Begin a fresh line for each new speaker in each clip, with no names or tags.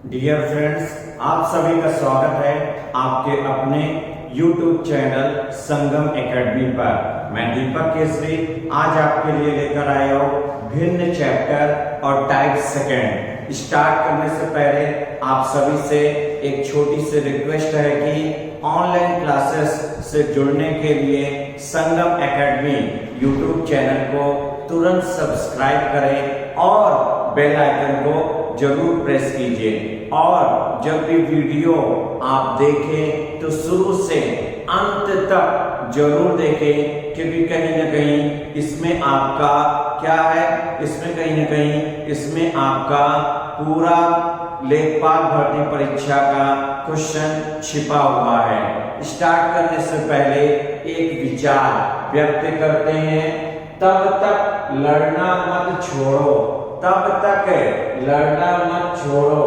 Dear friends, आप सभी का स्वागत है आपके अपने YouTube चैनल संगम एकेडमी पर। मैं दीपक केसरी आज आपके लिए लेकर आया हूँ भिन्न चैप्टर और टाइप सेकंड। स्टार्ट करने से पहले आप सभी से एक छोटी सी रिक्वेस्ट है कि ऑनलाइन क्लासेस से जुड़ने के लिए संगम एकेडमी YouTube चैनल को तुरंत सब्सक्राइब करें और बेल आइकन को जरूर प्रेस कीजिए। और जब भी वीडियो आप देखें तो शुरू से अंत तक जरूर देखें, क्योंकि कहीं ना कहीं इसमें आपका क्या है, इसमें कहीं ना कहीं इसमें आपका पूरा लेखपाल भर्ती परीक्षा का क्वेश्चन छिपा हुआ है। स्टार्ट करने से पहले एक विचार व्यक्त करते हैं, तब तक लड़ना मत छोड़ो, तब तक लड़ना मत छोड़ो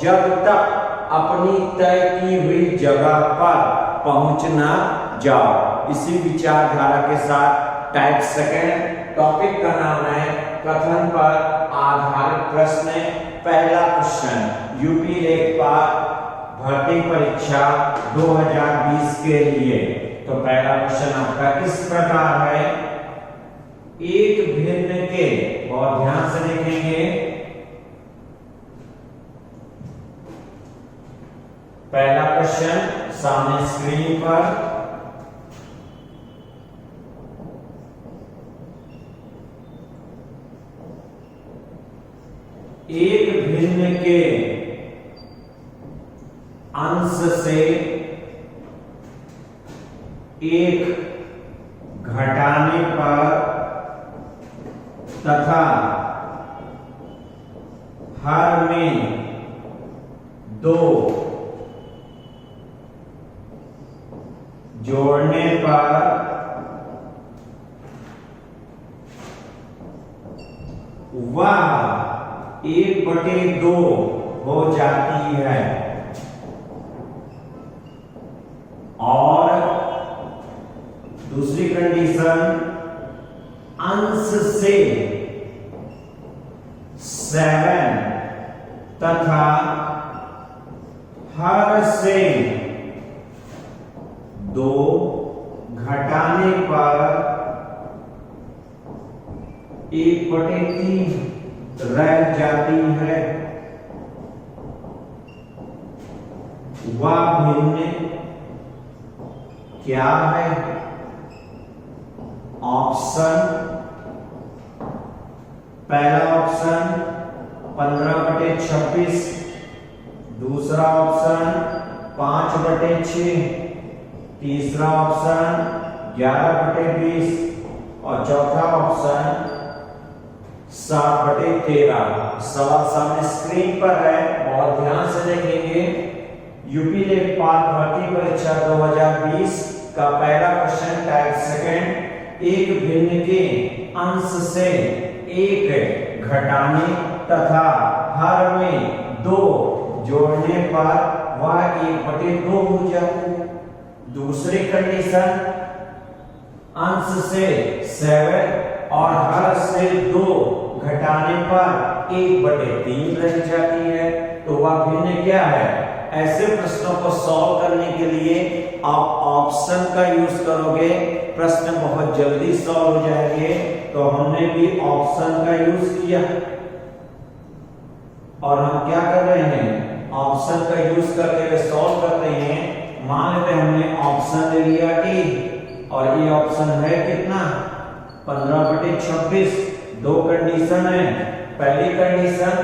जब तक अपनी तय की हुई जगह पर पहुंच ना जाओ। इसी विचारधारा के साथ टाइप सेकंड टॉपिक का नाम है कथन पर आधारित प्रश्न। पहला क्वेश्चन यूपी लेखपाल भर्ती परीक्षा 2020 के लिए। तो पहला क्वेश्चन आपका इस प्रकार है, एक भिन्न के, बहुत ध्यान से देखेंगे, पहला क्वेश्चन सामने स्क्रीन पर, एक भिन्न के अंश से एक घटाने पर तथा हर में 2 जोड़ने पर वह 1/2 हो जाती है। और दूसरी कंडीशन, अंश से 7 तथा हर से 2 घटाने पर 1/3 रह जाती है। वह भिन्न क्या है? ऑप्शन, पहला ऑप्शन 15/26, दूसरा ऑप्शन 5/6, तीसरा ऑप्शन 11/20 और चौथा ऑप्शन 7/13। सवाल सामने स्क्रीन पर है, बहुत ध्यान से देखेंगे। यूपी लेखपाल भर्ती परीक्षा 2020 का पहला क्वेश्चन टाइप सेकंड, एक भिन्न के अंश से 1 घटाने तथा हर में 2 जोड़ने पर वह 1/2 हो जाती है। दूसरी कंडीशन, अंश से 7 और हर से 2 घटाने पर 1/3 रह जाती है। तो वह भिन्न क्या है? ऐसे प्रश्नों को सॉल्व करने के लिए आप ऑप्शन का यूज करोगे, प्रश्न बहुत जल्दी सॉल्व हो जाएंगे। तो हमने भी ऑप्शन का यूज किया और हम क्या कर रहे हैं, ऑप्शन का यूज करते हुए सॉल्व करते हैं। मान लेते हैं हमने ऑप्शन ले लिया डी, और ये ऑप्शन है कितना, 15/26। 2 कंडीशन है। पहली कंडीशन,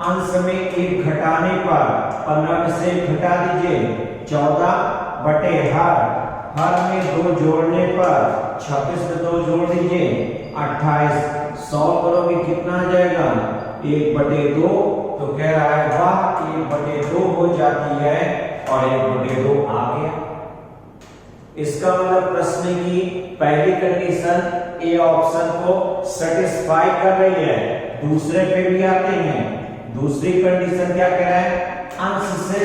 अंश में 1 घटाने पर 15 में से 1 घटा दीजिए 14/हर, हर में 2 जोड़ने पर 26 में 2 जोड़ दीजिए 28। सॉल्व करोगे कितना आ जाएगा, 1/2। तो कह रहा है वह 1/2 हो जाती है और 1/2 आ गया। इसका मतलब प्रश्न की पहली कंडीशन ए ऑप्शन को सेटिस्फाई कर रही है। दूसरे पे भी आते हैं। दूसरी कंडीशन क्या कह रहा है, अंश से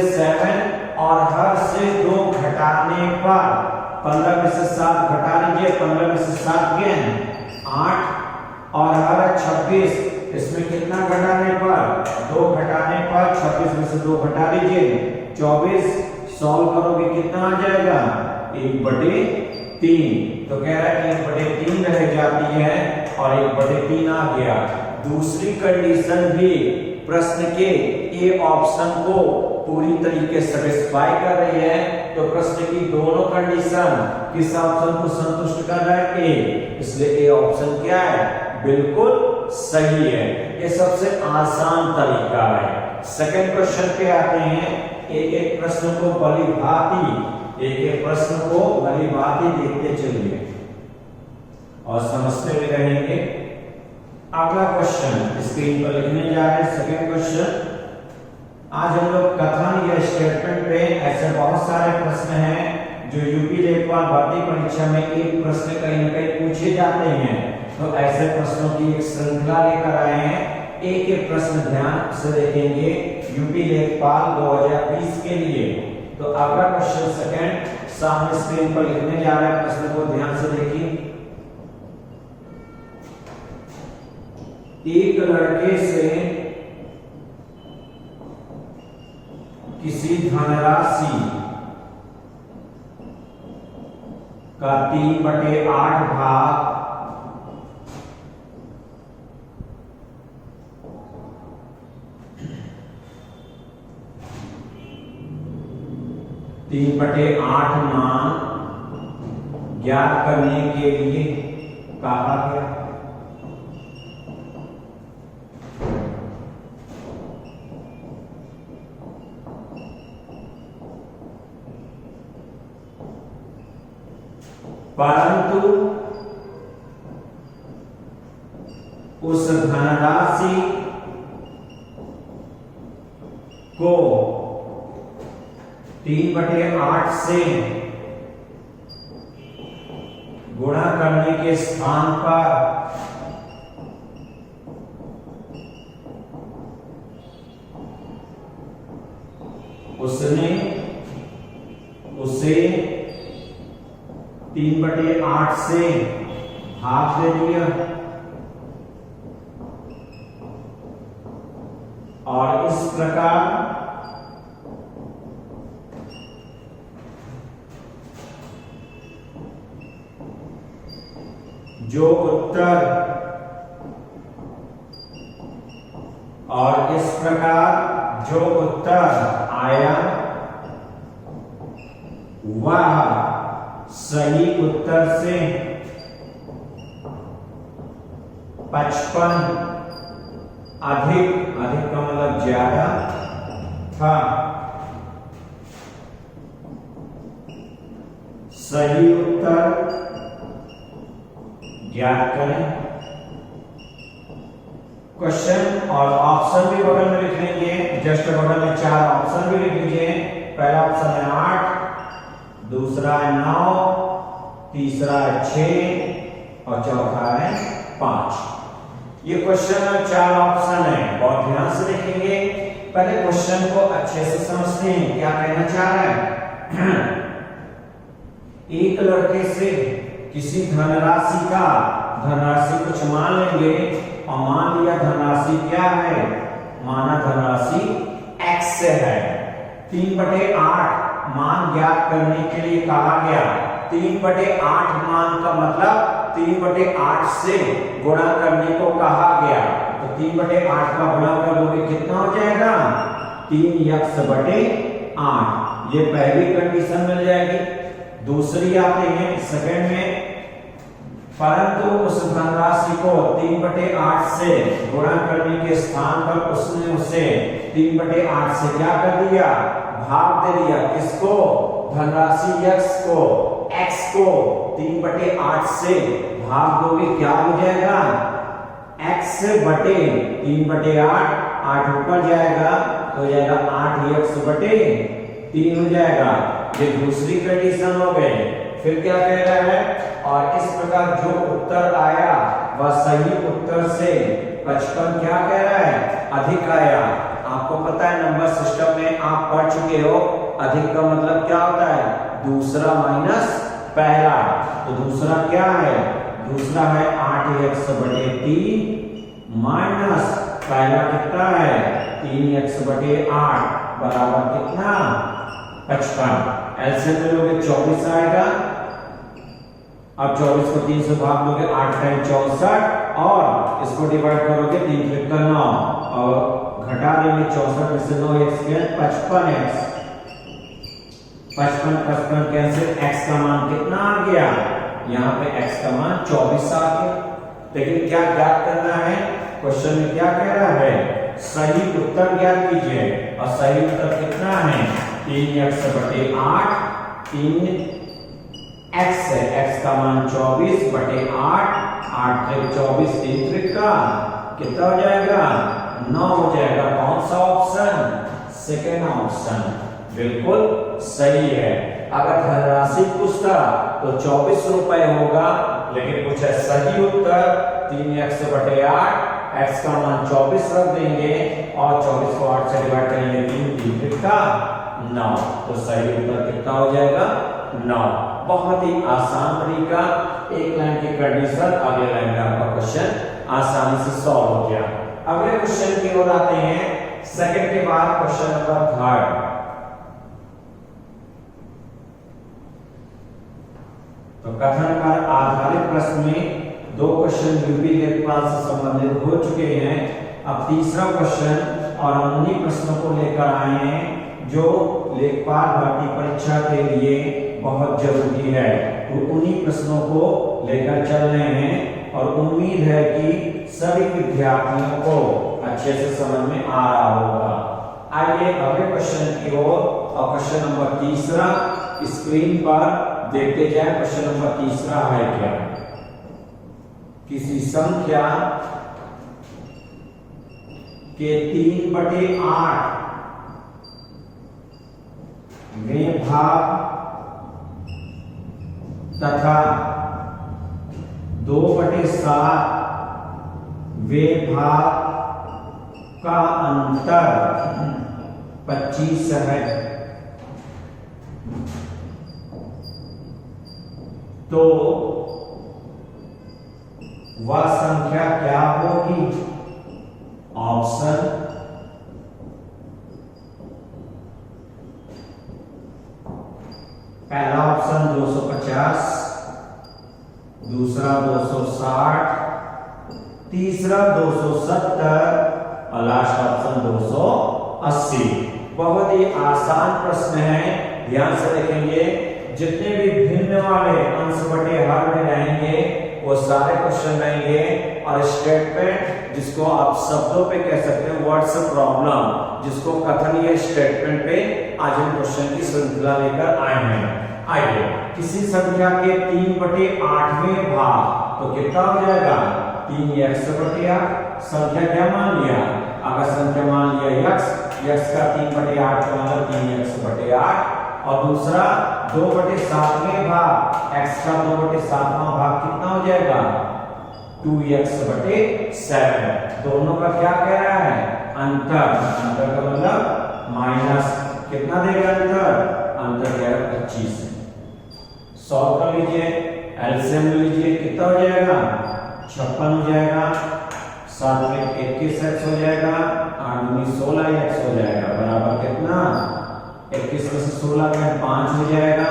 7 और हर से 2 घटाने पर 15 में से 7 घटा लीजिए, 15 में से 7 गए 8 और हर 26, इसमें कितना घटाने पर 26 में से 2 घटा लीजिए 24, सॉल्व करोगे कितना आ जाएगा 1/3। तो कह रहा है कि 1/3 रह जाती है और 1/3 आ गया। दूसरी कंडीशन भी प्रश्न के ए ऑप्शन को पूरी तरीके से सेटिस्फाई कर रही है। तो प्रश्न की दोनों कंडीशन किस ऑप्शन को संतुष्ट कर रहा है ए, इसलिए ए ऑप्शन क्या है बिल्कुल सही है। ये सबसे आसान तरीका है। सेकंड क्वेश्चन पे आते हैं। एक एक प्रश्न को भलीभांति देखते चलिए और समझते हुए रहेंगे। अगला क्वेश्चन स्क्रीन पर लिखने जा रहे हैं। सेकंड क्वेश्चन, आज हम लोग कथन या स्टेटमेंट पे ऐसे बहुत सारे प्रश्न हैं जो यूपी लेखपाल भर्ती परीक्षा में एक प्रश्न कहीं न कहीं पूछे जाते हैं। तो ऐसे प्रश्नों की एक श्रृंखला लेकर आए हैं। एक एक प्रश्न ध्यान से देखेंगे यूपी लेखपाल 2020 के लिए। तो अगला क्वेश्चन सेकंड सामने स्क्रीन पर लिखने जा रहे हैं। प्रश्न को ध्यान से देखिए। एक लड़के से किसी धनराशि का 3/8 भाग मान ज्ञात करने के लिए कहा गया। परंतु उस धनराशि को 3/8 से गुणा करने के स्थान पर उसे 3/8 से भाग दे दिया और इस प्रकार जो उत्तर आया वह सही उत्तर से 55 अधिक का मतलब ज्यादा था। सही उत्तर ज्ञात करें। क्वेश्चन और ऑप्शन भी बगल में लिख लेंगे। जस्ट बगल में 4 ऑप्शन भी लिख लीजिए। पहला ऑप्शन है 8, दूसरा है 9, तीसरा है 6 और चौथा है 5। ये क्वेश्चन में 4 ऑप्शन है, बहुत ध्यान से देखेंगे। पहले क्वेश्चन को अच्छे से समझते हैं क्या कहना चाह रहा है। एक लड़के से किसी धनराशि कुछ मान लेंगे और मान लिया धनराशि क्या है, माना धनराशि x से है। 3/8 मान ज्ञात करने के लिए कहा गया। 3/8 मान का मतलब 3/8 से गुणा करने को कहा गया। तो 3/8 का गुणा करोगे कितना हो जाएगा 3x/8। ये पहली कंडीशन मिल जाएगी। दूसरी आते हैं सेकंड में, परंतु उस धनराशि को 3/8 से गुणा करने के स्थान पर उसने उसे 3/8 से क्या कर दिया, भाग दे दिया। किसको, धनराशि x को 3/8 से भाग दोगे क्या हो जाएगा, x/3/8, 8 ऊपर जाएगा तो हो जाएगा 8x/3 हो जाएगा। ये दूसरी कंडीशन हो गई। फिर क्या कह रहा है, और इस प्रकार जो उत्तर आया वह सही उत्तर से 55 क्या कह रहा है, अधिक आया। आपको पता है नंबर सिस्टम में आप पढ़ चुके हो, अधिक का मतलब क्या होता है, दूसरा माइनस पहला। तो दूसरा क्या है, दूसरा है 8x/3 माइनस पहला कितना है 3x बटे 8 बराबर कितना 55। एलसीएम में लोगे 24 आएगा। अब 24 को 3 से भाग दोगे 8 टाइम 64 और इसको डिवाइड करोगे 3 3 का 9 और घटा देंगे 64 में से 9x के 55x 55 कैंसिल। x का मान कितना आ गया यहाँ पे x का मान 24 आ गया। लेकिन क्या ज्ञात करना है क्वेश्चन में क्या कह रहा है सही उत्तर ज्ञात कीजिए और सही उत्तर कितना है 3x बटे 8 3x है x का मान 24 बटे 8 8 3 24 3 3 का कितना हो जाएगा 9 हो जाएगा। कौन सा ऑप्शन सेकेंड ऑप्शन बिल्कुल सही है। अगर धनराशि पूछता तो 24 रुपए होगा लेकिन पूछा सही उत्तर 3x बटे 8 x का मान 24 रख देंगे और 24 को 8 से डिवाइड करेंगे 3 3 का 9 तो सही उत्तर कितना हो जाएगा 9। बहुत ही आसान तरीका एक लाइन की कंडीशन अगले लाइन में आपका क्वेश्चन आसानी से सॉल्व हो गया। अगले क्वेश्चन की ओर आते हैं। सेकंड के बाद क्वेश्चन नंबर 3। तो कथन पर आधारित प्रश्न में 2 क्वेश्चन यूपी लेखपाल से संबंधित हो चुके हैं। अब तीसरा क्वेश्चन और हम उन्हीं प्रश्नों को लेकर आए हैं जो लेखपाल भर्ती परीक्षा के लिए बहुत जरूरी है। तो उन्हीं प्रश्नों को लेकर चल रहे हैं और उम्मीद है कि सभी विद्यार्थियों को अच्छे से समझ में आ रहा होगा। आइए अगले क्वेश्चन की ओर और क्वेश्चन नंबर 3 स्क्रीन पर देखते जाएं। क्वेश्चन नंबर 3 है क्या किसी संख्या के 3 बटे 8 में भाग तथा 2 बटे 7 वे भाग का अंतर 25 है तो वह संख्या क्या होगी। ऑप्शन पहला ऑप्शन 250 दूसरा 260 तीसरा 270 और लास्ट ऑप्शन 280। बहुत ही आसान प्रश्न है ध्यान से देखेंगे। जितने भी भिन्न वाले अंश बटे हर में रहेंगे वो सारे क्वेश्चन रहेंगे और स्टेटमेंट जिसको आप शब्दों पे कह सकते हैं वर्ड्स प्रॉब्लम जिसको कथनीय स्टेटमेंट पे आज हम क्वेश्चन की श्रृंखला लेकर आए हैं। आइए किसी संख्या के 3 बटे 8वें भाग तो कितना हो जाएगा 3x बटे 8। संख्या क्या मान लिया अगर संख्या मान लिया x का 3 बटे 8 का मतलब 3x बटे 8 और दूसरा 2 बटे 7वें भाग x का 2 बटे 7वां भाग कितना हो जाएगा 2x बटे 7। दोनों का क्या कह रहा है अंतर का मतलब माइनस कितना देगा अंतर जाएगा 25। सॉल्व कर लीजिए एलसीएम लीजिए कितना हो जाएगा 56 हो जाएगा 7 में 21x हो जाएगा 8 में 16x हो जाएगा बराबर कितना 21 में से 16 में 5 हो जाएगा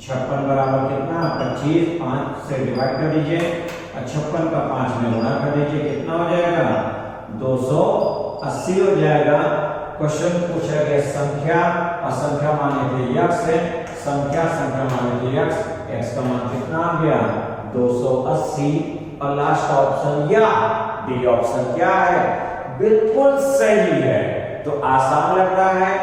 56 बराबर कितना 25 5 से डिवाइड कर दीजिए और 56 का 5 में गुणा कर दीजिए कितना हो जाएगा 280 हो जाएगा। क्वेश्चन पूछा गया संख्या और संख्या माने थे x है संख्या माने थे x का मान कितना आ गया 280 और लास्ट ऑप्शन या डी ऑप्शन क्या है बिल्कुल सही है। तो आसान लग रहा है।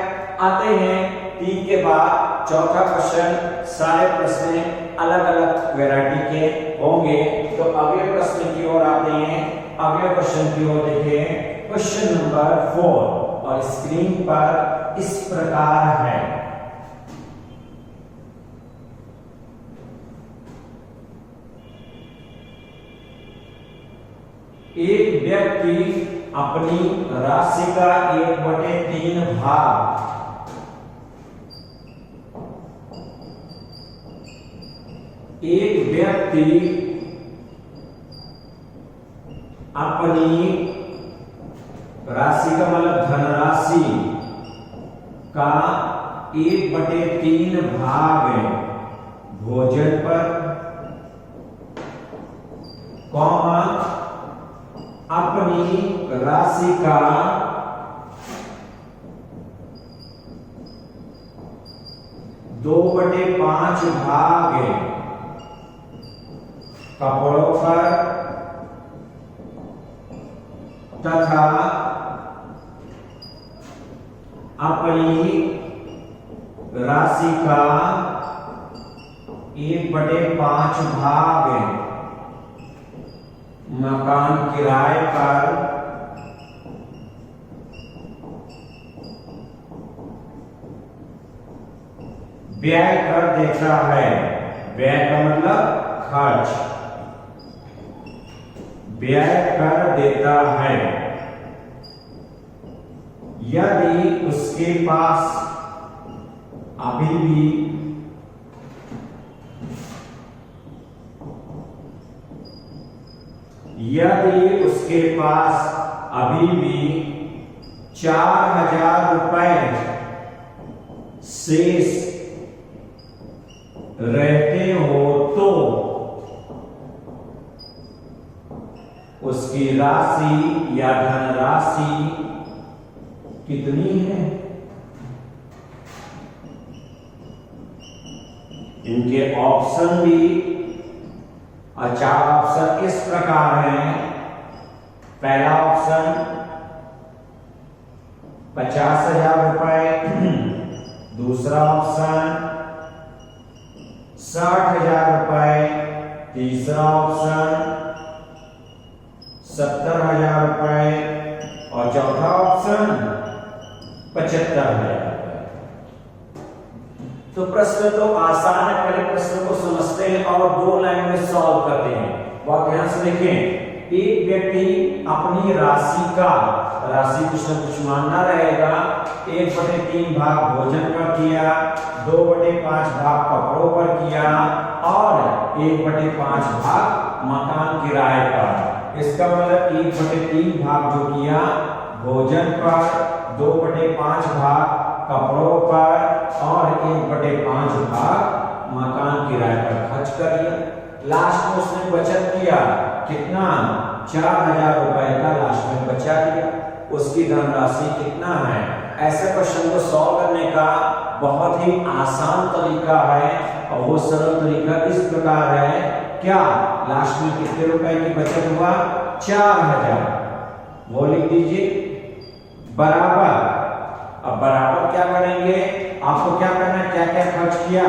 आते हैं 3 के बाद चौथा क्वेश्चन। सारे प्रश्न अलग अलग वैरायटी के होंगे तो अगले प्रश्न की ओर आते हैं। अगले क्वेश्चन की ओर देखें क्वेश्चन नंबर 4 और स्क्रीन पर इस प्रकार है। एक व्यक्ति अपनी राशि का 1/3 भाग एक व्यक्ति अपनी राशि का मतलब धनराशि का 1/3 भाग भोजन पर, कौमा अपनी राशि का 2/5 भाग कपड़ों पर तथा अपनी राशि का 1/5 भाग मकान किराए पर व्यय कर देता है। व्यय का मतलब खर्च, व्यय कर देता है यदि उसके पास अभी भी अभी भी 4,000 रुपए शेष रहते हो तो उसकी राशि या धनराशि कितनी है। इनके ऑप्शन भी 4 ऑप्शन इस प्रकार हैं। पहला ऑप्शन 50,000 रुपए, दूसरा ऑप्शन 60,000 रुपए, तीसरा ऑप्शन 70,000 रुपए और चौथा ऑप्शन 75,000 रुपए। तो प्रश्न तो आसान है, पहले प्रश्न को समझते हैं और 2 लाइन में सॉल्व करते हैं। बहुत ध्यान से देखें। एक व्यक्ति अपनी राशि कुछ न कुछ मानना रहेगा। 1/3 भाग भोजन पर किया, 2/5 भाग कपड़ों पर किया और 1/5 भाग मकान किराए पर। इसका मतलब 1/3 भाग जो किया भोजन पर, 2/5 भाग कपड़ों पर और 1/5 भाग मकान किराए पर खर्च कर दिया। लास्ट में उसने बचत किया कितना, 4,000 रुपए का लास्ट में बचा दिया। उसकी धनराशि कितना है। ऐसे क्वेश्चन को सॉल्व करने का बहुत ही आसान तरीका है और वो सरल तरीका इस प्रकार है। क्या लास्ट में कितने रुपए की बचत हुआ, 4,000। वो लिख दीजिए बराबर। अब बराबर क्या करेंगे, आपको क्या करना है, क्या क्या खर्च किया,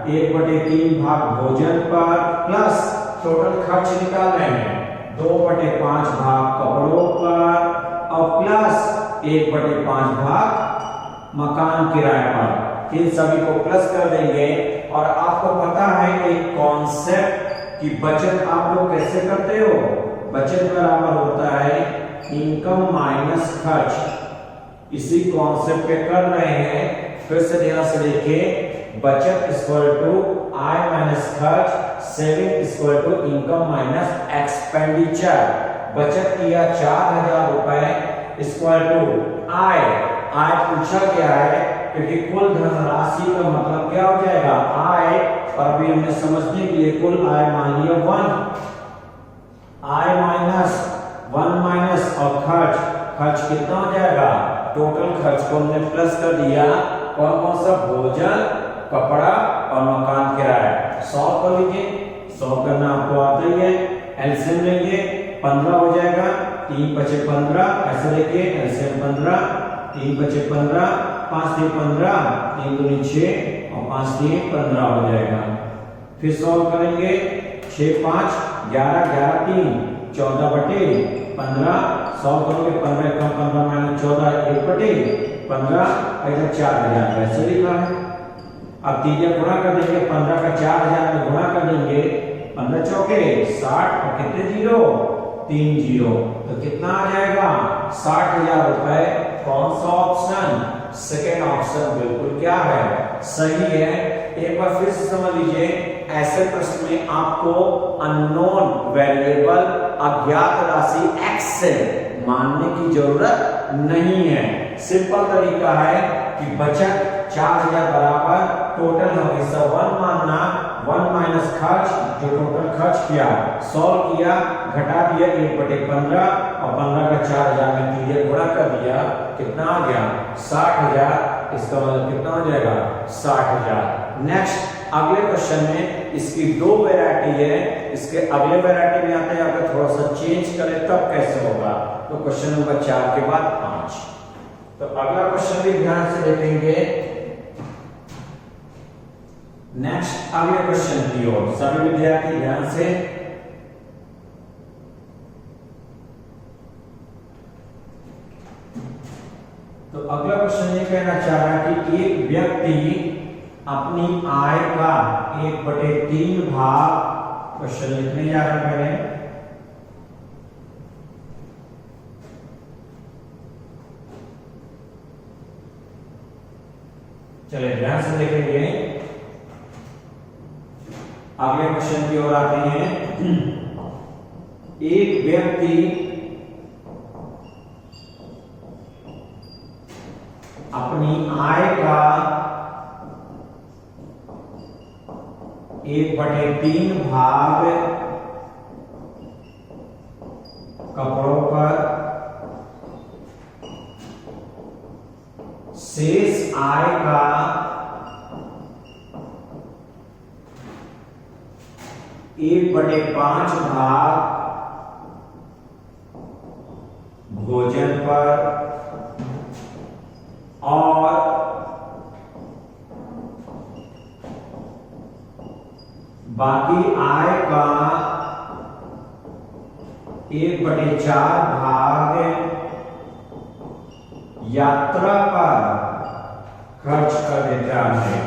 1/3 भाग भोजन पर प्लस टोटल खर्च निकालने हैं 2/5 भाग कपड़ों पर और प्लस 1/5 भाग मकान किराए पर। इन सभी को प्लस कर देंगे और आपको पता है एक कॉन्सेप्ट की बचत आप लोग कैसे करते हो। बचत बराबर होता है इनकम माइनस खर्च। इसी कॉन्सेप्ट पे कर रहे हैं। फिर से ध्यान से देखिए, बचत इक्वल टू आय माइनस खर्च, saving equal to income minus expenditure. बचत किया 4,000 रुपए इक्वल टू आय। आय पूछा गया है क्योंकि कुल धनराशि का मतलब क्या हो जाएगा, आय। और अभी हमने समझने के लिए कुल आय मान लिया 1, आय माइनस 1 माइनस और खर्च कितना हो जाएगा, टोटल खर्च को हमने प्लस कर दिया। कौन कौन सा, भोजन, कपड़ा और मकान किराया। सॉल्व कर लीजिए। सॉल्व करना आपको आता ही है। एलसीएम लेंगे 15 हो जाएगा, 3 × 5 = 15। ऐसे लेके एलसीएम 15, 3 × 5 = 15, 5 × 3 = 15, 3 × 2 = 6 और 5 × 3 = 15 हो जाएगा। फिर सॉल्व करेंगे 6 × 5 = 11, 11 × 3 = 14/15। सॉल्व करोगे 15 × 15 - 14 1/15। इधर 4,000 वैसे लिखा है। अब 3 गुणा कर देंगे, 15 का 4,000 में गुणा कर देंगे, 15 चौके 60 और कितने जीरो, 3 जीरो। तो कितना आ जाएगा, 60,000 रुपए। कौन सा ऑप्शन, सेकेंड ऑप्शन बिल्कुल क्या है, सही है। एक बार फिर से समझ लीजिए, ऐसे प्रश्न में आपको अननोन वेरिएबल अज्ञात राशि x से मानने की जरूरत नहीं है। सिंपल तरीका है कि बचत 4000 बराबर टोटल हमेशा 1 मानना, 1 माइनस खर्च, जो टोटल खर्च किया, सॉल्व किया, घटा दिया 1/15 और 15 का 4000 में क्लियर गुणा कर दिया, कितना आ गया 60000। इसका मतलब कितना हो जाएगा 60000। नेक्स्ट अगले क्वेश्चन में इसकी दो वैरायटी है, इसके अगले वैरायटी में आते हैं, अगर थोड़ा सा चेंज करें तब कैसे होगा। तो क्वेश्चन नंबर 4 के बाद 5। तो अगला क्वेश्चन भी ध्यान से देखेंगे। नेक्स्ट अगले क्वेश्चन की ओर सभी विद्यार्थी ध्यान से। तो अगला क्वेश्चन ये कहना चाह रहा है कि एक व्यक्ति अपनी आय का 1/3 भाग, क्वेश्चन लिखने जा रहे हैं पहले, चलिए ध्यान से देखेंगे। अगले क्वेश्चन की ओर आते हैं। एक व्यक्ति अपनी आय का 1/3 भाग कपड़ों पर, शेष आय का 1/5 भाग भोजन पर और बाकी आय का 1/4 भाग यात्रा पर खर्च कर देता है।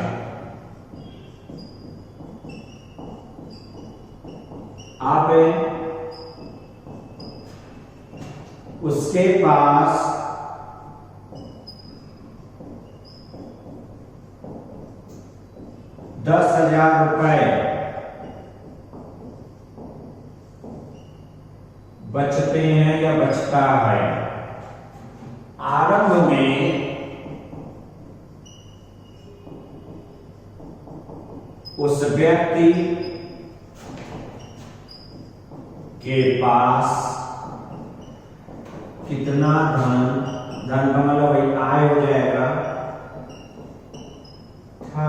अब उसके पास 10,000 रुपए बचते हैं या बचता है। आरंभ में उस व्यक्ति के पास कितना धन का मतलब वही आय हो जाएगा था।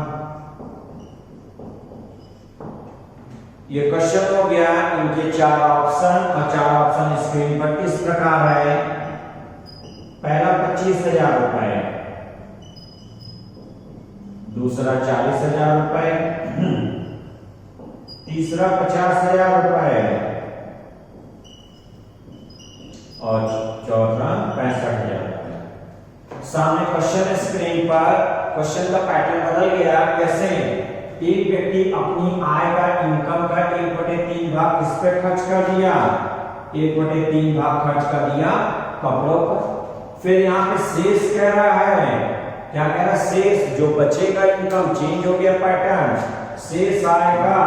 ये क्वेश्चन हो गया। इनके 4 ऑप्शन और 4 ऑप्शन स्क्रीन पर इस प्रकार है। पहला 25,000 रुपए, दूसरा 40,000 रुपए, तीसरा 50,000 रुपए और चौथा 65,000 रुपए। सामने क्वेश्चन स्क्रीन पर, क्वेश्चन का पैटर्न बदल गया। कैसे? एक व्यक्ति अपनी आय का, इनकम का 1/3 भाग किस पे खर्च कर दिया? 1/3 भाग खर्च कर दिया कपड़ों पर। फिर यहाँ पे शेष कह रहा है, क्या कह रहा है? शेष जो बचेगा, इनकम चेंज हो गया पैटर्न। शेष आय का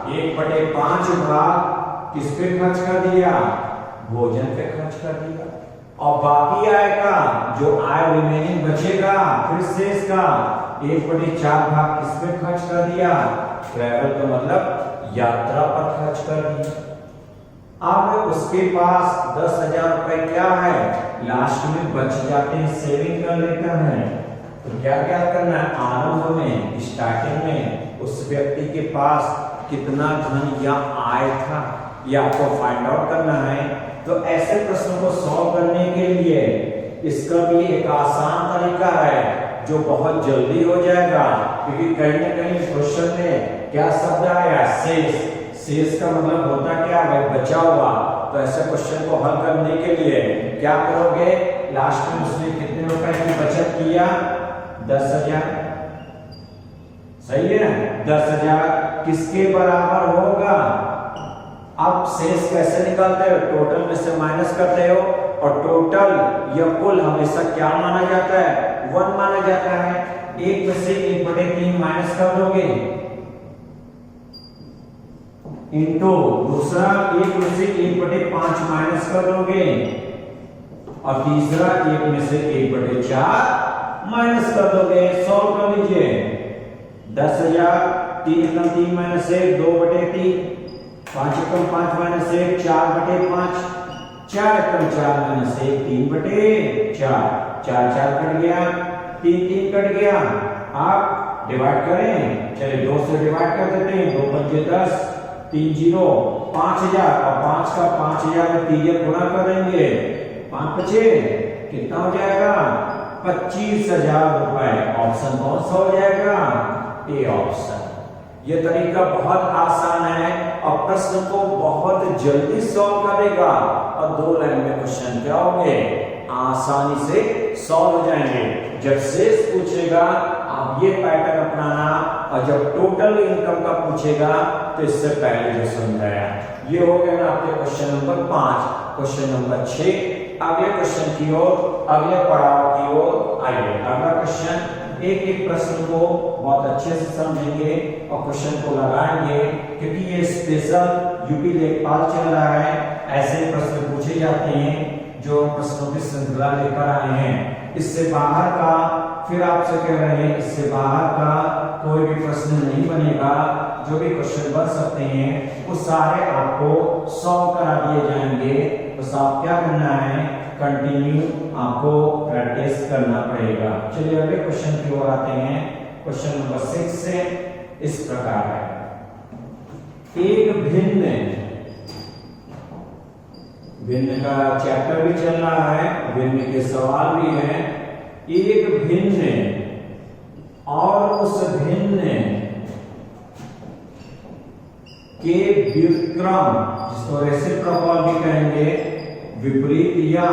1/5 भाग किस पे खर्च कर दिया? भोजन पे खर्च कर दिया। और बाकी आय का, जो आय रिमेनिंग बचेगा, फिर शेष का 1/4 भाग किस पे खर्च कर दिया? ट्रैवल का मतलब यात्रा पर खर्च कर दिया। अब उसके पास 10,000 रुपए क्या है, लास्ट में बच जाते हैं, सेविंग कर लेता है। तो क्या क्या करना है? आरंभ में, स्टार्टिंग में उस व्यक्ति के पास कितना धन या आय था, ये आपको फाइंड आउट करना है। तो ऐसे प्रश्नों को सॉल्व करने के लिए इसका भी एक आसान तरीका है जो बहुत जल्दी हो जाएगा, क्योंकि कहीं ना कहीं क्वेश्चन में क्या शब्द आया? शेष। शेष का मतलब होता क्या है? बचा हुआ। तो ऐसे क्वेश्चन को हल करने के लिए क्या करोगे? लास्ट में उसने कितने रुपए की बचत किया? 10,000। सही है। 10,000 किसके बराबर होगा? अब शेष कैसे निकालते हो? टोटल में से माइनस करते हो, और टोटल या कुल हमेशा क्या माना जाता है? 1 माना जाता है। 1 में से 1/3 माइनस कर दोगे, इंटू दूसरा 1 में से 1/5 माइनस कर दोगे, और तीसरा 1 में से 1/4 माइनस कर दोगे, सॉल्व कर लीजिए। 10,000, 3 एकम 3 माइनस 1 2/3, 5 एकम 5 माइनस 1 4/5, 4 एकम 4 माइनस 1 3/4, 4 4 कट गया, 3 3 कट गया। आप डिवाइड करें, चलिए 2 से डिवाइड कर देते हैं, 2 5 10, 3 0 5000 और 5 का 5000 में 3 गुणा कर देंगे, 5 बचे कितना हो जाएगा 25,000 रुपए। ऑप्शन कौन सा हो जाएगा, ए ऑप्शन। ये तरीका बहुत आसान है और प्रश्न को बहुत जल्दी सॉल्व करेगा और 2 लाइन में क्वेश्चन क्या होंगे, आसानी से सॉल्व हो जाएंगे। जब शेष पूछेगा आप ये पैटर्न अपनाना, और जब टोटल इनकम का पूछेगा तो इससे पहले जो समझाया। ये हो गया ना आपके क्वेश्चन नंबर 5। क्वेश्चन नंबर 6, अगले क्वेश्चन की ओर, अगले पड़ाव की ओर आइए। अगला क्वेश्चन, एक एक प्रश्न को बहुत अच्छे से समझेंगे और क्वेश्चन को लगाएंगे, क्योंकि ये स्पेशल यूपी लेखपाल चल रहा है। ऐसे प्रश्न पूछे जाते हैं जो प्रश्नों की श्रृंखला लेकर आए हैं। इससे बाहर का, फिर आपसे कह रहे हैं, इससे बाहर का कोई भी प्रश्न नहीं बनेगा। जो भी क्वेश्चन बन सकते हैं वो सारे आपको सॉल्व करा दिए जाएंगे। तो आप क्या करना है, कंटिन्यू आपको प्रैक्टिस करना पड़ेगा। चलिए अगले क्वेश्चन की ओर आते हैं। क्वेश्चन नंबर 6 से इस प्रकार है, एक भिन्न का चैप्टर भी चल रहा है, भिन्न के सवाल भी हैं। एक भिन्न और उस भिन्न के व्युत्क्रम, जिसको रेसिप्रोकल भी कहेंगे, विपरीत या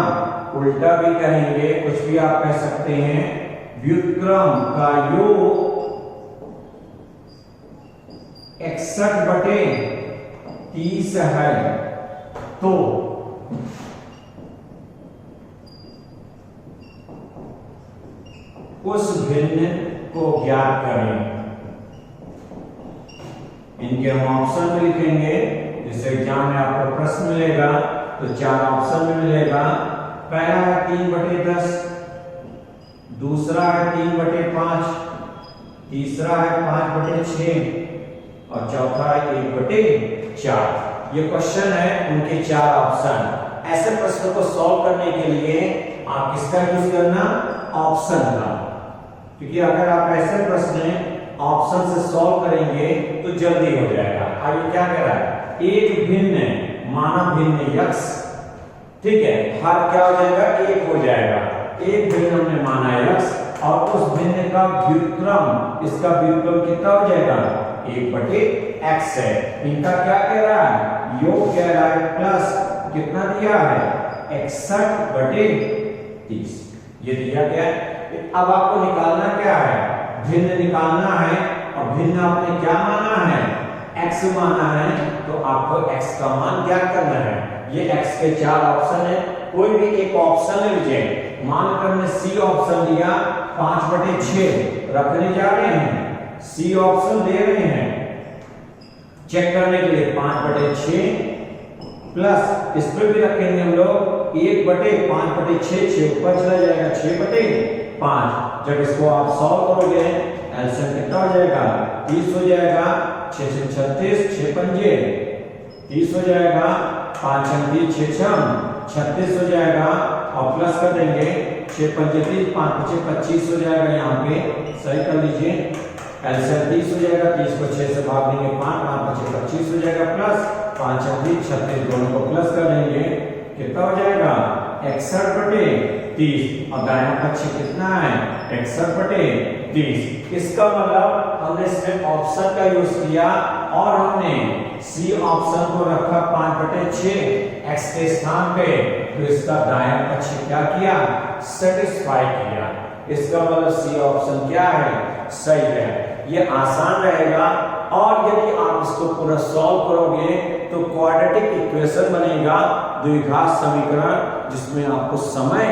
उल्टा भी कहेंगे, कुछ भी आप कह सकते हैं। व्युत्क्रम का योग 61/30 है, तो उस भिन्न को ज्ञात करें। इनके हम ऑप्शन में लिखेंगे। जैसे एग्जाम में आपको प्रश्न मिलेगा तो 4 ऑप्शन में मिलेगा। पहला है 3/10, दूसरा है 3/5, तीसरा है 5/6 और चौथा है 1/4। ये क्वेश्चन है, उनके 4 ऑप्शन। ऐसे प्रश्न को सॉल्व करने के लिए आप किसका यूज करना, ऑप्शन का, क्योंकि अगर आप ऐसे प्रश्न ऑप्शन से सॉल्व करेंगे तो जल्दी हो जाएगा। आगे क्या कह रहा है, एक भिन्न माना भिन्न यक्स, ठीक है, हर क्या हो जाएगा, एक हो जाएगा। एक भिन्न हमने माना यक्स और उस भिन्न का व्युत्क्रम, इसका व्युत्क्रम कितना हो जाएगा, 1/x है। इनका क्या कह रहा है, योग कह रहा है, प्लस कितना दिया है, 61/30 ये दिया गया है। अब आपको निकालना क्या है, भिन्न निकालना है और भिन्न आपने क्या माना है, x माना है, तो आपको x का मान ज्ञात करना है। ये x के 4 ऑप्शन है, कोई भी एक ऑप्शन ले लीजिए। मानकर हमने C ऑप्शन लिया, 5/6 रखने जा रहे हैं, C ऑप्शन दे रहे हैं चेक करने के लिए 5/6 प्लस इस पे भी रखेंगे हम लोग 1/5/6, 6 ऊपर चला जाएगा, 6/5। जब इसको आप सॉल्व करोगे एलसीएम कितना हो जाएगा, 30 हो जाएगा। 6 6 36, 6 पंजे 30 हो जाएगा, 5 6 30, 6 6 36 हो जाएगा और प्लस कर देंगे 6 पंजे 30, 5 5 25 हो जाएगा। यहाँ पे सही कर लीजिए, एलसीएम 30 हो जाएगा, 30 को 6 से भाग देंगे 5, 5 5 25 हो जाएगा, प्लस 5 36 36 दोनों को प्लस कर देंगे, कितना हो जाएगा 61/30 और दाहिना पक्ष कितना है, 61/30। इसका मतलब हमने इसमें ऑप्शन का यूज किया और हमने सी ऑप्शन को रखा 5/6 x के स्थान पे, तो इसका दाहिना पक्ष क्या किया, सेटिस्फाई किया। इसका मतलब सी ऑप्शन क्या है, सही है। ये आसान रहेगा और यदि आप इसको पूरा सॉल्व करोगे तो क्वाड्रेटिक इक्वेशन बनेगा, द्विघात समीकरण, जिसमें आपको समय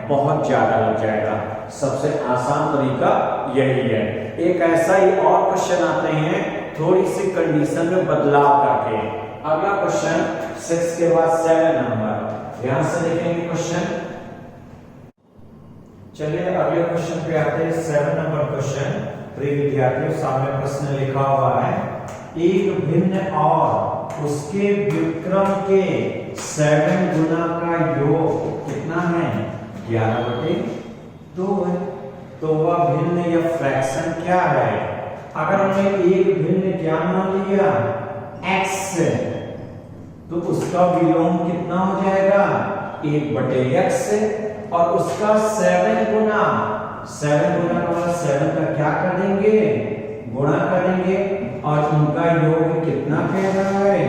बहुत ज्यादा लग जाएगा। सबसे आसान तरीका यही है। एक ऐसा ही और क्वेश्चन आते हैं थोड़ी सी कंडीशन में बदलाव करके। अगला क्वेश्चन 6 के बाद 7 नंबर, ध्यान से देखेंगे क्वेश्चन। चलिए अगले क्वेश्चन पे आते हैं। 7 नंबर क्वेश्चन। प्रिय विद्यार्थियों, सामने प्रश्न लिखा हुआ है, एक भिन्न और उसके व्युत्क्रम के 7 गुना का योग कितना है? 11/2 है। तो वह भिन्न या फ्रैक्शन क्या है? अगर हमने एक भिन्न क्या मान लिया x, तो उसका विलोम कितना हो जाएगा? 1/x, और उसका 7 गुना का मतलब 7 का क्या कर देंगे? गुणा करेंगे। और इनका योग कितना कह रहा है?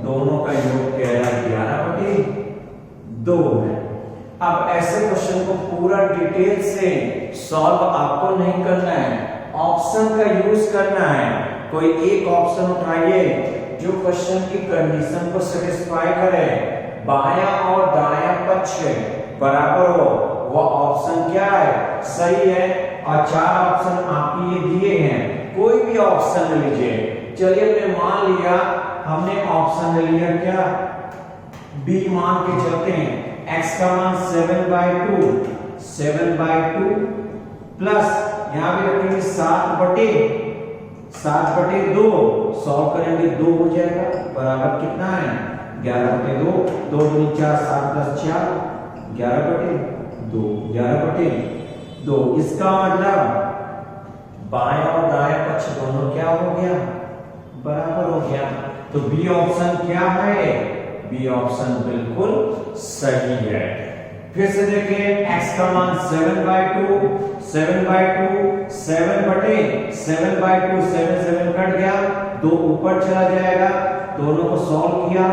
दोनों का योग कह रहा है 11/2 है। अब ऐसे क्वेश्चन को पूरा डिटेल से सॉल्व आपको नहीं करना है, ऑप्शन का यूज करना है। कोई एक ऑप्शन उठाइए जो क्वेश्चन की कंडीशन को सेटिस्फाई करे, बायां और दायां पक्ष बराबर हो, वह ऑप्शन क्या है? सही है। और 4 ऑप्शन आपके ये दिए हैं, कोई भी ऑप्शन ले लीजिए। चलिए हमने मान लिया, हमने ऑप्शन ले लिया क्या? बी मान के चलते हैं। x का मान 7/2 प्लस यहां भी रखेंगे 7/2, सॉल्व करेंगे 2 हो जाएगा, बराबर कितना है? 11/2। 2 दूनी 4, 7 + 4 11/2। इसका मतलब बाएं और दाएं पक्ष दोनों क्या हो गया? बराबर हो गया। तो बी ऑप्शन क्या है? बी ऑप्शन बिल्कुल सही है। फिर से देखिए, x का मान 7/2 7/2 7 कट गया, 2 ऊपर चला जाएगा, दोनों को सॉल्व किया,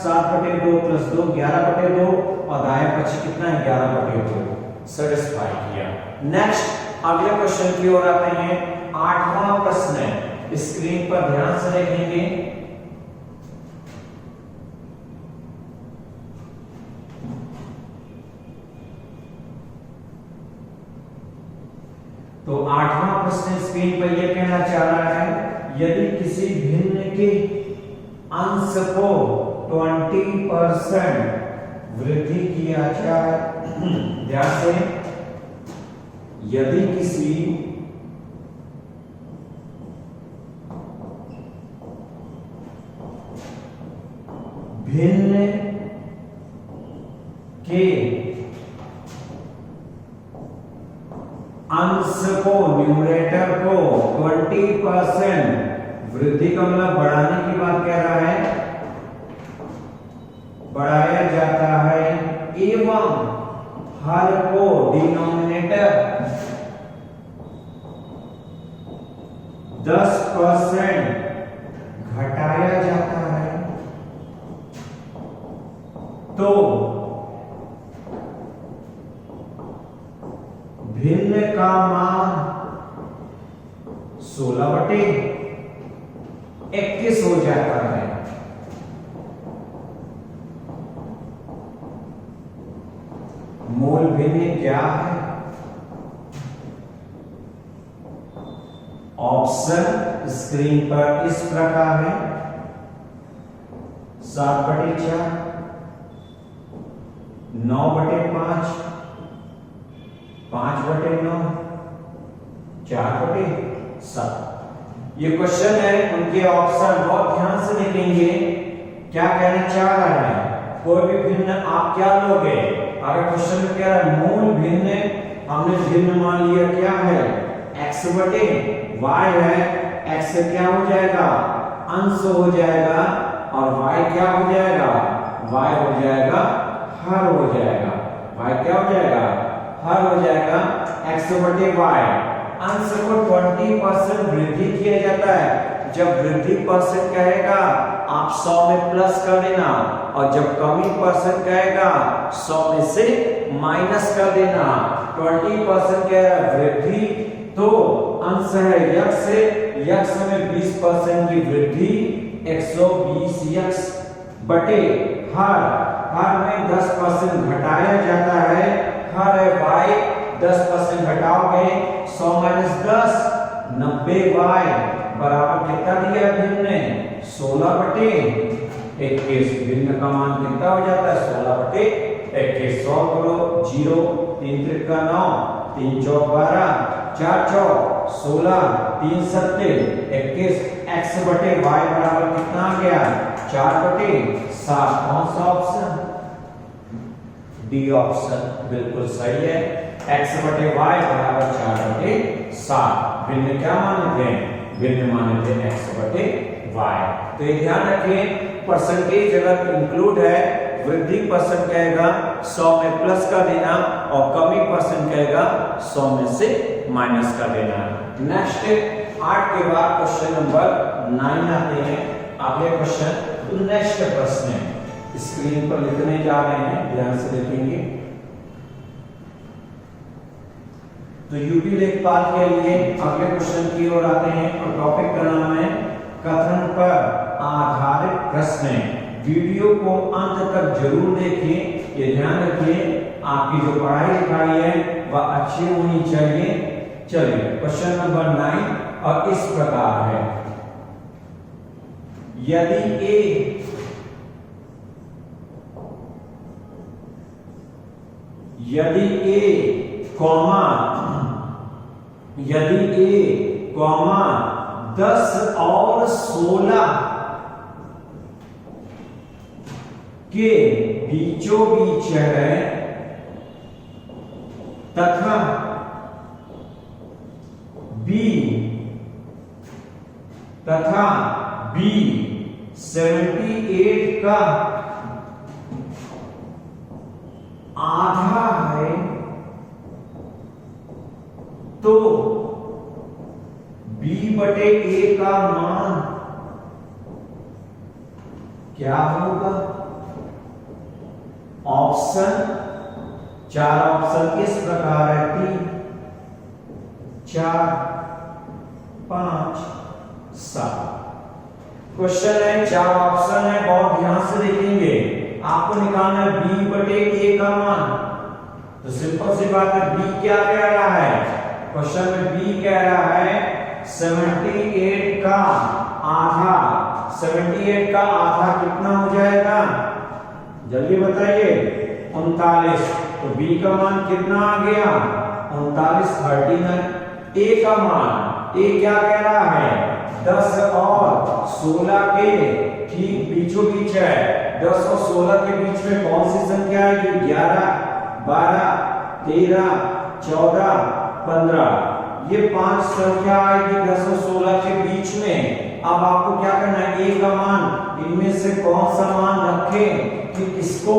7/2 + 2 11/2, और दाएं पक्ष कितना है? 11/2 सेटिस्फाई किया। नेक्स्ट अगले क्वेश्चन की ओर आते हैं। 8वां प्रश्न है, स्क्रीन पर ध्यान से देखेंगे। तो 8वां प्रश्न स्क्रीन पर यह कहना चाह रहा है, यदि किसी भिन्न के अंश को 20% वृद्धि किया जाए, ध्यान से, यदि किसी भिन्न के अंश को, न्यूमरेटर को 20% वृद्धि का मतलब बढ़ाने की बात कह रहा है, बढ़ाया जाता है, एवं हर को डिनोमिनेटर 10% घटाया जाता है, तो भिन्न का मान 16/21 हो जाता है। मूल भिन्न क्या है? ऑप्शन स्क्रीन पर इस प्रकार है, 7/4 9/5 5/9 4/7। ये क्वेश्चन है, उनके ऑप्शन बहुत ध्यान से देखेंगे क्या कहना चाह रहा है। कोई भी भिन्न आप क्या लोगे? अगर क्वेश्चन में कह रहा है मूल भिन्न, हमने भिन्न मान लिया क्या है? x/y है, x क्या हो जाएगा? अंश हो जाएगा, और y क्या हो जाएगा? y हो जाएगा हर हो जाएगा। y क्या हो जाएगा? हर हो जाएगा। x/y अंश को 20% वृद्धि किया जाता है। जब वृद्धि परसेंट कहेगा आप 100 में प्लस कर देना, और जब कमी परसेंट कहेगा 100 में से माइनस कर देना। 20% कह रहा है वृद्धि, तो अंश है यक्ष, यक्ष में 20% की वृद्धि 120 यक्ष बटे हर में 10% घटाया जाता है। हर है y, 10% घटाओगे 100 - 10 90y बराबर कितना दिया भिन्न? 16/21। भिन्न का मान कितना हो जाता है? 16/21। सॉल्व करो, 0 3 × 9 3 चौक 12, 4 चौक 16, 3 सत्ते 21, x बटे y बराबर कितना आ गया 4 बटे 7। कौन सा ऑप्शन? डी ऑप्शन बिल्कुल सही है। x बटे y बराबर 4 बटे 7। भिन्न क्या माने थे? भिन्न माने थे x बटे y। तो ये ध्यान रखिए, परसेंटेज अगर इंक्लूड है, वृद्धि परसेंट कहेगा 100 में प्लस का देना और कमी परसेंट कहेगा 100 में से माइनस का देना। नेक्स्ट 8 के बाद क्वेश्चन नंबर 9 आते हैं। अगले क्वेश्चन, तो नेक्स्ट प्रश्न है, स्क्रीन पर लिखने जा रहे हैं, ध्यान से देखेंगे। तो यूपी लेखपाल के लिए अगले क्वेश्चन की ओर आते हैं और टॉपिक का नाम है कथन पर आधारित प्रश्न। वीडियो को अंत तक जरूर देखिए। ये ध्यान रखिए, आपकी जो पढ़ाई लिखाई है वह अच्छी होनी चाहिए। चलिए क्वेश्चन नंबर 9 और इस प्रकार है, यदि ए कॉमा 10 और 16 के बीचों बीच है तथा बी 78 का आधा है, तो b बटे a का मान क्या होगा? ऑप्शन 4 ऑप्शन इस प्रकार है, 3 4 5 7। क्वेश्चन है, 4 ऑप्शन है, बहुत ध्यान से देखेंगे। आपको निकालना है b बटे a का मान। तो सिंपल सी बात है, b क्या कह रहा है? क्वेश्चन में b कह रहा है 78 का आधा। 78 का आधा कितना हो जाएगा? जल्दी बताइए। 39। तो b का मान कितना आ गया? 39 39। a का मान, a क्या कह रहा है? 10 और 16 के ठीक बीचों बीच है। 10 और 16 के बीच में कौन सी संख्या आएगी? 11 12 13 14 15। ये 5 संख्या आएगी 10 और 16 के बीच में। अब आपको क्या करना है? a का मान इनमें से कौन सा मान रखें कि इसको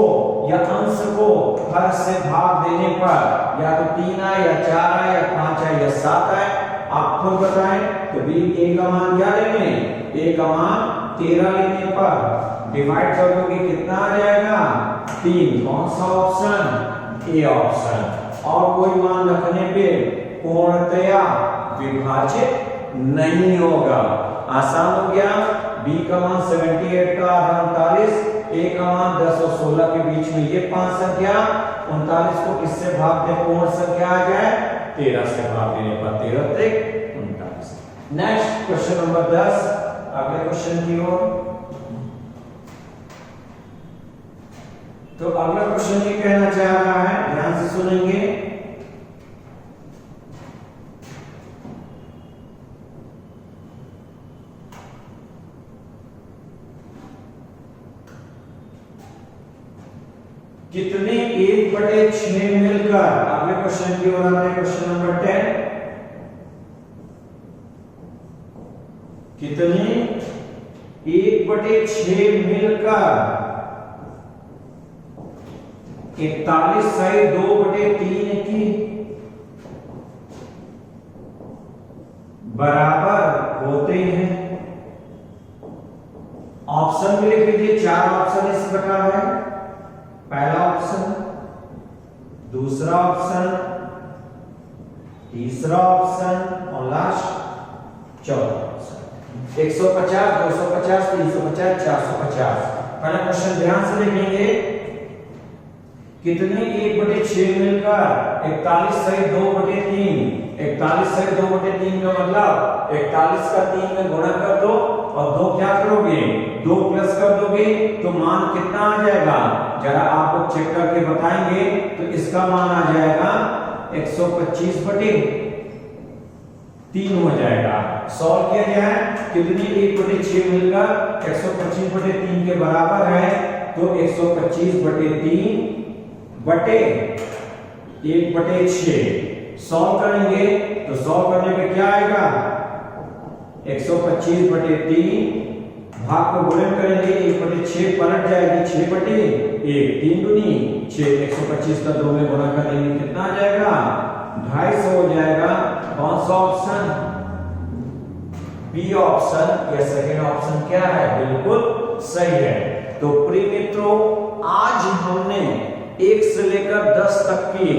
या अंश को हर से भाग देने पर या तो 3 आए या 4 आए या 5 आए या 7 आए, आप खुद बताएं। तो a का मान क्या लेंगे? a का मान 13 लेने पर डिवाइड कर दोगे, कितना आ जाएगा? 3। कौन सा ऑप्शन? A option. और कोई मान रखने पे पूर्णतया विभाजित नहीं होगा। आसान हो गया। b का मान 78 का आधा 39, a का मान 10 और 16 के बीच में ये 5 संख्या। 39 को किससे भाग दे? पूर्ण संख्या आ जाए 13 से भाग देने पर 13 त्रिक 39। नेक्स्ट क्वेश्चन नंबर 10, अगले क्वेश्चन की ओर। तो अगला क्वेश्चन ये कहना चाह रहा है, ध्यान से सुनेंगे। कितने 1/6 मिलकर, अगले क्वेश्चन की ओर आते हैं, क्वेश्चन नंबर 10। कितने 1/6 मिलकर 41/2/3 की बराबर होते हैं? ऑप्शन भी लिख लीजिए। 4 ऑप्शन इस प्रकार है। पहला ऑप्शन, दूसरा ऑप्शन, तीसरा ऑप्शन और लास्ट चौथा ऑप्शन। 150 250 350 450। पहला क्वेश्चन ध्यान से देखेंगे। कितने 1/6 मिलकर 41/2/3। 41/2/3 का मतलब 41 का 3 में गुणा कर दो और 2 क्या करोगे? 2 प्लस कर दोगे तो मान कितना आ जाएगा? जरा आप लोग चेक करके बताएंगे तो इसका मान आ जाएगा 125 बटे 3 हो जाएगा। सॉल्व किया जाए कितनी 1/6 मिलकर 125 बटे 3 के बराबर है, तो 125 बटे 3 बटे 1/6 सॉल्व करेंगे तो सॉल्व करने पे क्या आएगा 125 बटे 3 भाग को गुणन करेंगे 1/6 पलट जाएगी 6 बटे 1 3 दूनी 6 125 का 2 में गुणा करेंगे कितना आ जाएगा 250 हो जाएगा। कौन सा ऑप्शन बी ऑप्शन या सेकंड ऑप्शन क्या है बिल्कुल सही है। तो प्रिय मित्रों आज हमने 1 से लेकर 10 तक की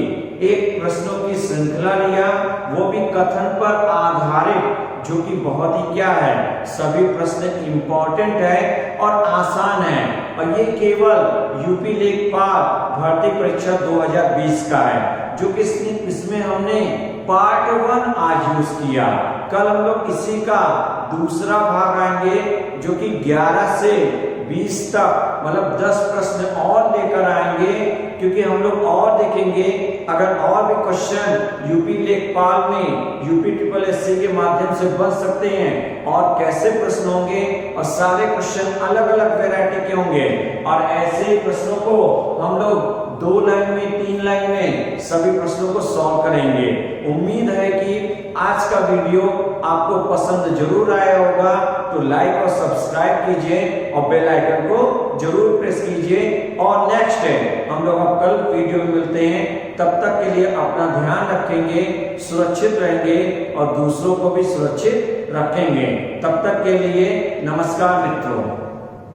एक प्रश्नों की श्रृंखला लिया, वो भी कथन पर आधारित, जो कि बहुत ही क्या है सभी प्रश्न इंपॉर्टेंट है और आसान है, और ये केवल यूपी लेखपाल भर्ती परीक्षा 2020 का है, जो कि इसमें हमने पार्ट 1 आज यूज किया। कल हम लोग इसी का दूसरा भाग आएंगे जो कि 11 से 20 तक मतलब 10 प्रश्न और लेकर आएंगे, क्योंकि हम लोग और देखेंगे अगर और भी क्वेश्चन यूपी लेखपाल में यूपी SSSC के माध्यम से बन सकते हैं और कैसे प्रश्न होंगे, और सारे क्वेश्चन अलग अलग वैरायटी के होंगे, और ऐसे ही प्रश्नों को हम लोग 2 लाइन में 3 लाइन में सभी प्रश्नों को सॉल्व करेंगे। उम्मीद है कि आज का वीडियो आपको पसंद जरूर आया होगा, तो लाइक और सब्सक्राइब कीजिए और बेल आइकन को जरूर प्रेस कीजिए। और नेक्स्ट है हम लोग अब कल वीडियो में मिलते हैं, तब तक के लिए अपना ध्यान रखेंगे, सुरक्षित रहेंगे और दूसरों को भी सुरक्षित रखेंगे। तब तक के लिए नमस्कार मित्रों।